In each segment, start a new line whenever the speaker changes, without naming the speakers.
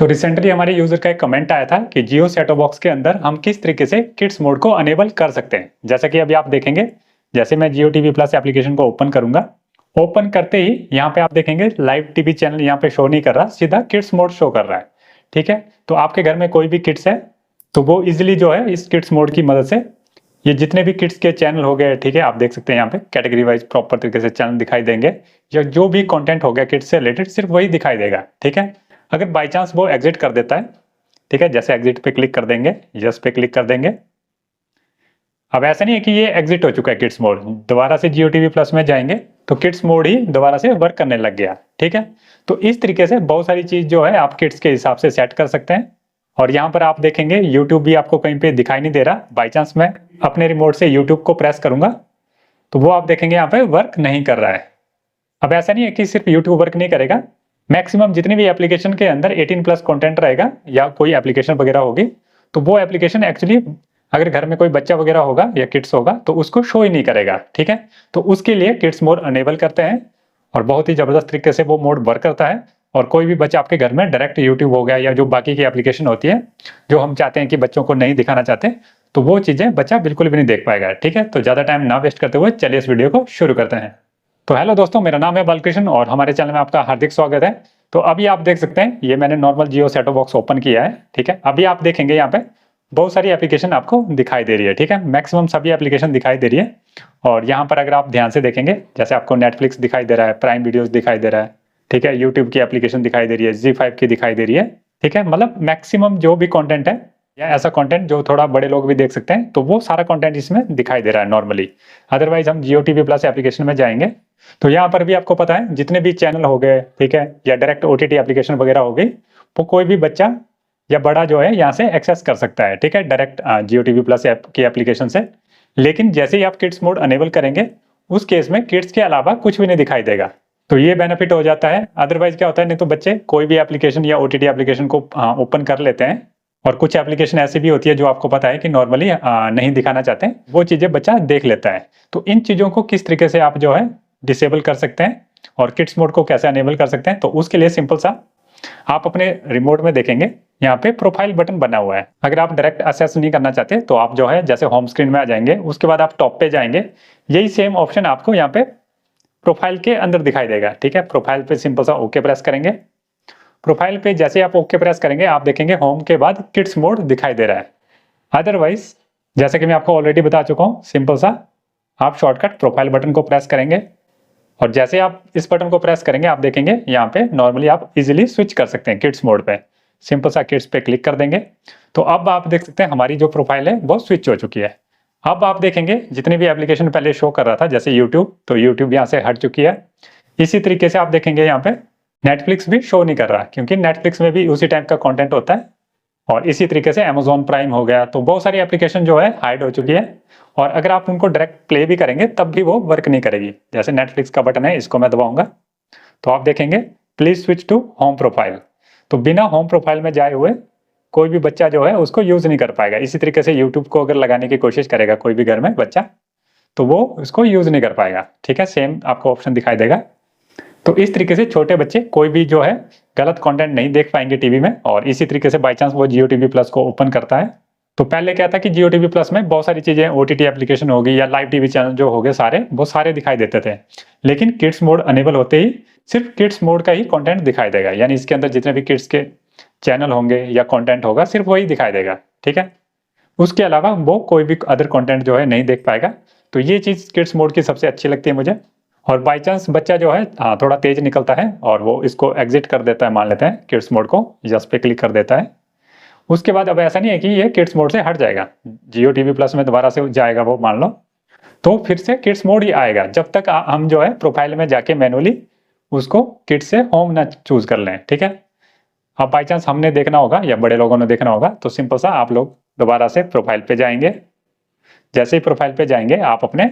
तो रिसेंटली हमारे यूजर का एक कमेंट आया था कि जियो सेटो बॉक्स के अंदर हम किस तरीके से किड्स मोड को अनेबल कर सकते हैं। जैसा कि अभी आप देखेंगे, जैसे मैं जियो टीवी प्लस एप्लीकेशन को ओपन करूंगा, ओपन करते ही यहाँ पे आप देखेंगे लाइव टीवी चैनल यहाँ पे शो नहीं कर रहा, सीधा किड्स मोड शो कर रहा है। ठीक है, तो आपके घर में कोई भी किड्स है तो वो इजिली जो है इस किड्स मोड की मदद से ये जितने भी किड्स के चैनल हो गए, ठीक है, आप देख सकते हैं यहाँ पे कैटेगरी वाइज प्रॉपर तरीके से चैनल दिखाई देंगे, या जो भी कंटेंट हो गया किड्स से रिलेटेड सिर्फ वही दिखाई देगा। ठीक है, अगर बाई चांस वो एग्जिट कर देता है, ठीक है, जैसे एग्जिट पे क्लिक कर देंगे, यस पे क्लिक कर देंगे। अब ऐसा नहीं है कि ये एग्जिट हो चुका है किड्स मोड, दोबारा से जियो टीवी प्लस में जाएंगे तो किड्स मोड ही दोबारा से वर्क करने लग गया। ठीक है, तो इस तरीके से बहुत सारी चीज जो है आप किड्स के हिसाब से सेट कर सकते हैं। और यहाँ पर आप देखेंगे यूट्यूब भी आपको कहीं पे दिखाई नहीं दे रहा। बाई चांस मैं अपने रिमोट से यूट्यूब को प्रेस करूंगा तो वो आप देखेंगे यहाँ पे वर्क नहीं कर रहा है। अब ऐसा नहीं है कि सिर्फ यूट्यूब वर्क नहीं करेगा, मैक्सिमम जितनी भी एप्लीकेशन के अंदर 18 प्लस कंटेंट रहेगा या कोई एप्लीकेशन वगैरह होगी तो वो एप्लीकेशन एक्चुअली अगर घर में कोई बच्चा वगैरह होगा या किड्स होगा तो उसको शो ही नहीं करेगा। ठीक है, तो उसके लिए किड्स मोड अनेबल करते हैं और बहुत ही जबरदस्त तरीके से वो मोड वर्क करता है। और कोई भी बच्चा आपके घर में डायरेक्ट यूट्यूब हो गया या जो बाकी की एप्लीकेशन होती है जो हम चाहते हैं कि बच्चों को नहीं दिखाना चाहते, तो वो चीजें बच्चा बिल्कुल भी नहीं देख पाएगा। ठीक है, तो ज्यादा टाइम ना वेस्ट करते हुए चलिए इस वीडियो को शुरू करते हैं। तो हेलो दोस्तों, मेरा नाम है बालकृष्ण और हमारे चैनल में आपका हार्दिक स्वागत है। तो अभी आप देख सकते हैं ये मैंने नॉर्मल जियो सेटो बॉक्स ओपन किया है। ठीक है, अभी आप देखेंगे यहाँ पे बहुत सारी एप्लीकेशन आपको दिखाई दे रही है। ठीक है, मैक्सिमम सभी एप्लीकेशन दिखाई दे रही है। और यहाँ पर अगर आप ध्यान से देखेंगे, जैसे आपको नेटफ्लिक्स दिखाई दे रहा है, प्राइम वीडियोस दिखाई दे रहा है, ठीक है, यूट्यूब की एप्लीकेशन दिखाई दे रही है, जी5 की दिखाई दे रही है। ठीक है, मतलब मैक्सिमम जो भी कंटेंट है या ऐसा कंटेंट जो थोड़ा बड़े लोग भी देख सकते हैं तो वो सारा कंटेंट इसमें दिखाई दे रहा है नॉर्मली। अदरवाइज हम जियो टीवी प्लस एप्लीकेशन में जाएंगे तो यहाँ पर भी आपको पता है जितने भी चैनल हो गए, ठीक है, या डायरेक्ट ओटीटी एप्लीकेशन वगैरह हो गई, वो कोई भी बच्चा या बड़ा जो है यहाँ से एक्सेस कर सकता है। ठीक है, डायरेक्ट जियो टीवी प्लस ऐप की एप्लीकेशन से। लेकिन जैसे ही आप किड्स मोड अनेबल करेंगे उस केस में किड्स के अलावा कुछ भी नहीं दिखाई देगा, तो ये बेनिफिट हो जाता है। अदरवाइज क्या होता है, नहीं तो बच्चे कोई भी एप्लीकेशन या ओटीटी एप्लीकेशन को ओपन कर लेते हैं और कुछ एप्लीकेशन ऐसी भी होती है जो आपको पता है कि नॉर्मली नहीं दिखाना चाहते हैं, वो चीजें बच्चा देख लेता है। तो इन चीजों को किस तरीके से आप जो है डिसेबल कर सकते हैं और किड्स मोड को कैसे अनेबल कर सकते हैं, तो उसके लिए सिंपल सा आप अपने रिमोट में देखेंगे यहाँ पे प्रोफाइल बटन बना हुआ है। अगर आप डायरेक्ट एक्सेस नहीं करना चाहते तो आप जो है जैसे होम स्क्रीन में आ जाएंगे, उसके बाद आप टॉप पे जाएंगे, यही सेम ऑप्शन आपको यहाँ पे प्रोफाइल के अंदर दिखाई देगा। ठीक है, प्रोफाइल पे सिंपल सा ओके प्रेस करेंगे। प्रोफाइल पे जैसे आप ओके प्रेस करेंगे आप देखेंगे होम के बाद किड्स मोड दिखाई दे रहा है। अदरवाइज जैसे कि मैं आपको ऑलरेडी बता चुका हूँ, सिंपल सा आप शॉर्टकट प्रोफाइल बटन को प्रेस करेंगे और जैसे आप इस बटन को प्रेस करेंगे आप देखेंगे यहाँ पे नॉर्मली आप इजीली स्विच कर सकते हैं किड्स मोड पे। सिंपल सा किड्स पे क्लिक कर देंगे तो अब आप देख सकते हैं हमारी जो प्रोफाइल है वो स्विच हो चुकी है। अब आप देखेंगे जितनी भी एप्लीकेशन पहले शो कर रहा था जैसे यूट्यूब, तो यूट्यूब यहाँ से हट चुकी है। इसी तरीके से आप देखेंगे यहाँ पे नेटफ्लिक्स भी शो नहीं कर रहा, क्योंकि नेटफ्लिक्स में भी उसी टाइप का कंटेंट होता है। और इसी तरीके से अमेजोन प्राइम हो गया, तो बहुत सारी एप्लीकेशन जो है हाइड हो चुकी है और अगर आप उनको डायरेक्ट प्ले भी करेंगे तब भी वो वर्क नहीं करेगी। जैसे नेटफ्लिक्स का बटन है, इसको मैं दबाऊंगा तो आप देखेंगे please switch to home profile, तो बिना होम प्रोफाइल में जाए हुए कोई भी बच्चा जो है उसको यूज नहीं कर पाएगा। इसी तरीके से यूट्यूब को अगर लगाने की कोशिश करेगा कोई भी घर में बच्चा तो वो उसको यूज नहीं कर पाएगा। ठीक है, सेम आपको ऑप्शन दिखाई देगा। तो इस तरीके से छोटे बच्चे कोई भी जो है गलत कंटेंट नहीं देख पाएंगे टीवी में। और इसी तरीके से बाय चांस वो जियो टीवी प्लस को ओपन करता है तो पहले क्या था कि जियो टीवी प्लस में बहुत सारी चीजें ओटीटी एप्लीकेशन होगी या लाइव टीवी चैनल जो हो गए सारे, वो सारे दिखाई देते थे। लेकिन किड्स मोड अनेबल होते ही सिर्फ किड्स मोड का ही कंटेंट दिखाई देगा, यानी इसके अंदर जितने भी किड्स के चैनल होंगे या कंटेंट होगा सिर्फ वही दिखाई देगा। ठीक है, उसके अलावा वो कोई भी अदर कंटेंट जो है नहीं देख पाएगा। तो ये चीज किड्स मोड की सबसे अच्छी लगती है मुझे। और बाई चांस बच्चा जो है थोड़ा तेज निकलता है और वो इसको एग्जिट कर देता है, मान लेते हैं किड्स मोड को यस पे क्लिक कर देता है, उसके बाद अब ऐसा नहीं है कि ये किड्स मोड से हट जाएगा, जियो टीवी प्लस में दोबारा से जाएगा वो मान लो, तो फिर से किड्स मोड ही आएगा जब तक हम जो है प्रोफाइल में जाके मैनुअली उसको किड्स से होम ना चूज कर लें। ठीक है, अब बाई चांस हमने देखना होगा या बड़े लोगों ने देखना होगा तो सिंपल सा आप लोग दोबारा से प्रोफाइल पे जाएंगे। जैसे ही प्रोफाइल पे जाएंगे आप अपने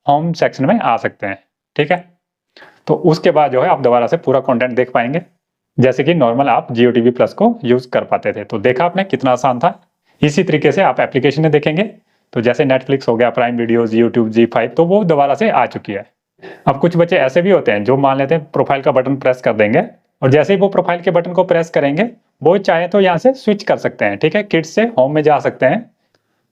होम सेक्शन में आ सकते हैं। ठीक है, तो उसके बाद जो है आप दोबारा से पूरा कंटेंट देख पाएंगे जैसे कि नॉर्मल आप जियो टीवी प्लस को यूज कर पाते थे। तो देखा आपने कितना आसान था। इसी तरीके से आप एप्लीकेशन देखेंगे तो जैसे नेटफ्लिक्स हो गया, प्राइम वीडियोस, यूट्यूब, जी5, तो वो दोबारा से आ चुकी है। अब कुछ बच्चे ऐसे भी होते हैं जो मान लेते हैं प्रोफाइल का बटन प्रेस कर देंगे और जैसे ही वो प्रोफाइल के बटन को प्रेस करेंगे वो चाहे तो यहाँ से स्विच कर सकते हैं, ठीक है, किड्स से होम में जा सकते हैं।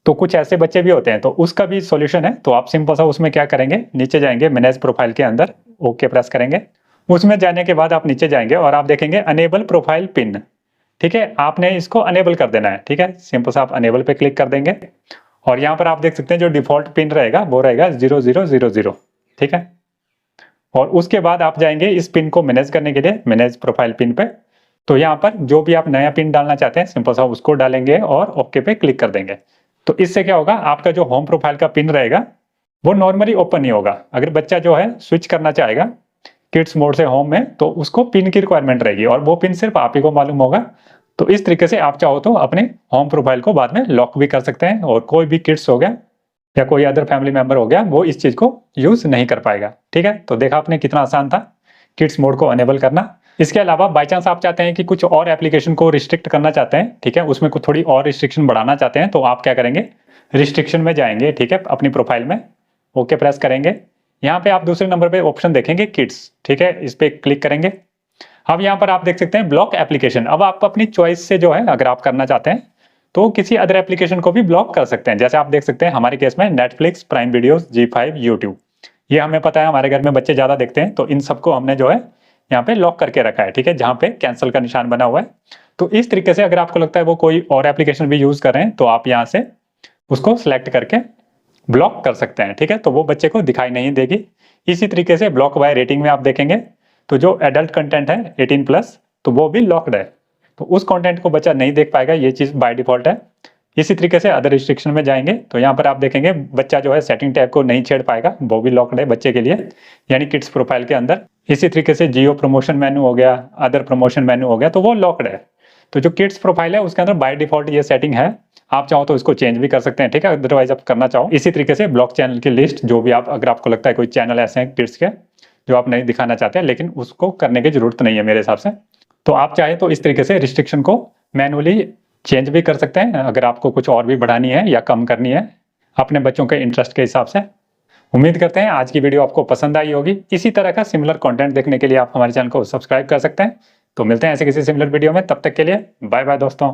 तो कुछ ऐसे बच्चे भी होते हैं, तो उसका भी सॉल्यूशन है। तो आप सिंपल सा उसमें क्या करेंगे, नीचे जाएंगे मैनेज प्रोफाइल के अंदर, ओके प्रेस करेंगे। उसमें जाने के बाद आप नीचे जाएंगे और आप देखेंगे अनेबल प्रोफाइल पिन, ठीक है, आपने इसको अनेबल कर देना है, ठीक है। सिंपल सा आप अनेबल पे क्लिक कर देंगे और यहाँ पर आप देख सकते हैं जो डिफॉल्ट पिन रहेगा वो रहेगा 0000, ठीक है। और उसके बाद आप जाएंगे इस पिन को मैनेज करने के लिए मैनेज प्रोफाइल पिन पे। तो यहाँ पर जो भी आप नया पिन डालना चाहते हैं सिंपल सा उसको डालेंगे और ओके पे क्लिक कर देंगे। तो इससे क्या होगा, आपका जो होम प्रोफाइल का पिन रहेगा वो नॉर्मली ओपन नहीं होगा। अगर बच्चा जो है स्विच करना चाहेगा किड्स मोड से होम में, तो उसको पिन की रिक्वायरमेंट रहेगी और वो पिन सिर्फ आप ही को मालूम होगा। तो इस तरीके से आप चाहो तो अपने होम प्रोफाइल को बाद में लॉक भी कर सकते हैं और कोई भी किड्स हो गया या कोई अदर फैमिली मेंबर हो गया वो इस चीज को यूज नहीं कर पाएगा, ठीक है। तो देखा आपने कितना आसान था किड्स मोड को अनेबल करना। इसके अलावा बाई चांस आप चाहते हैं कि कुछ और एप्लीकेशन को रिस्ट्रिक्ट करना चाहते हैं, ठीक है, उसमें कुछ थोड़ी और रिस्ट्रिक्शन बढ़ाना चाहते हैं, तो आप क्या करेंगे, रिस्ट्रिक्शन में जाएंगे, ठीक है, अपनी प्रोफाइल में ओके प्रेस करेंगे। यहाँ पे आप दूसरे नंबर पे ऑप्शन देखेंगे किड्स, ठीक है, इस पे क्लिक करेंगे। अब यहाँ पर आप देख सकते हैं ब्लॉक एप्लीकेशन। अब आप अपनी चॉइस से जो है अगर आप करना चाहते हैं तो किसी अदर एप्लीकेशन को भी ब्लॉक कर सकते हैं। जैसे आप देख सकते हैं हमारे केस में Netflix, prime videos, G5, YouTube, ये हमें पता है हमारे घर में बच्चे ज्यादा देखते हैं, तो इन सबको हमने जो है यहाँ पे लॉक करके रखा है, ठीक है, जहाँ पे कैंसिल का निशान बना हुआ है। तो इस तरीके से अगर आपको लगता है वो कोई और एप्लीकेशन भी यूज कर रहे हैं तो आप यहाँ से उसको सिलेक्ट करके ब्लॉक कर सकते हैं, ठीक है। तो वो बच्चे को दिखाई नहीं देगी। इसी तरीके से ब्लॉक बाय रेटिंग में आप देखेंगे तो जो एडल्ट कंटेंट है 18+ तो वो भी लॉक्ड है, तो उस कंटेंट को बच्चा नहीं देख पाएगा, ये चीज बाय डिफॉल्ट है। इसी तरीके से अदर रिस्ट्रिक्शन में जाएंगे तो यहाँ पर आप देखेंगे बच्चा जो है सेटिंग टैब को नहीं छेड़ पाएगा, वो भी लॉक्ड है बच्चे के लिए, यानी किड्स प्रोफाइल के अंदर। इसी तरीके से जियो प्रमोशन मेन्यू हो गया, अदर प्रमोशन मेन्यू हो गया, तो वो लॉक्ड है। तो जो किड्स प्रोफाइल है उसके अंदर बाय डिफॉल्ट ये सेटिंग है, आप चाहो तो इसको चेंज भी कर सकते हैं, ठीक है, अदरवाइज आप करना चाहो। इसी तरीके से ब्लॉक चैनल की लिस्ट, जो भी आप अगर आपको लगता है कोई चैनल ऐसे हैं किड्स के जो आप नहीं दिखाना चाहते हैं, लेकिन उसको करने की जरूरत नहीं है मेरे हिसाब से, तो आप चाहे तो इस तरीके से रिस्ट्रिक्शन को मैनुअली चेंज भी कर सकते हैं अगर आपको कुछ और भी बढ़ानी है या कम करनी है अपने बच्चों के इंटरेस्ट के हिसाब से। उम्मीद करते हैं आज की वीडियो आपको पसंद आई होगी। इसी तरह का सिमिलर कंटेंट देखने के लिए आप हमारे चैनल को सब्सक्राइब कर सकते हैं। तो मिलते हैं ऐसे किसी सिमिलर वीडियो में, तब तक के लिए बाय बाय दोस्तों।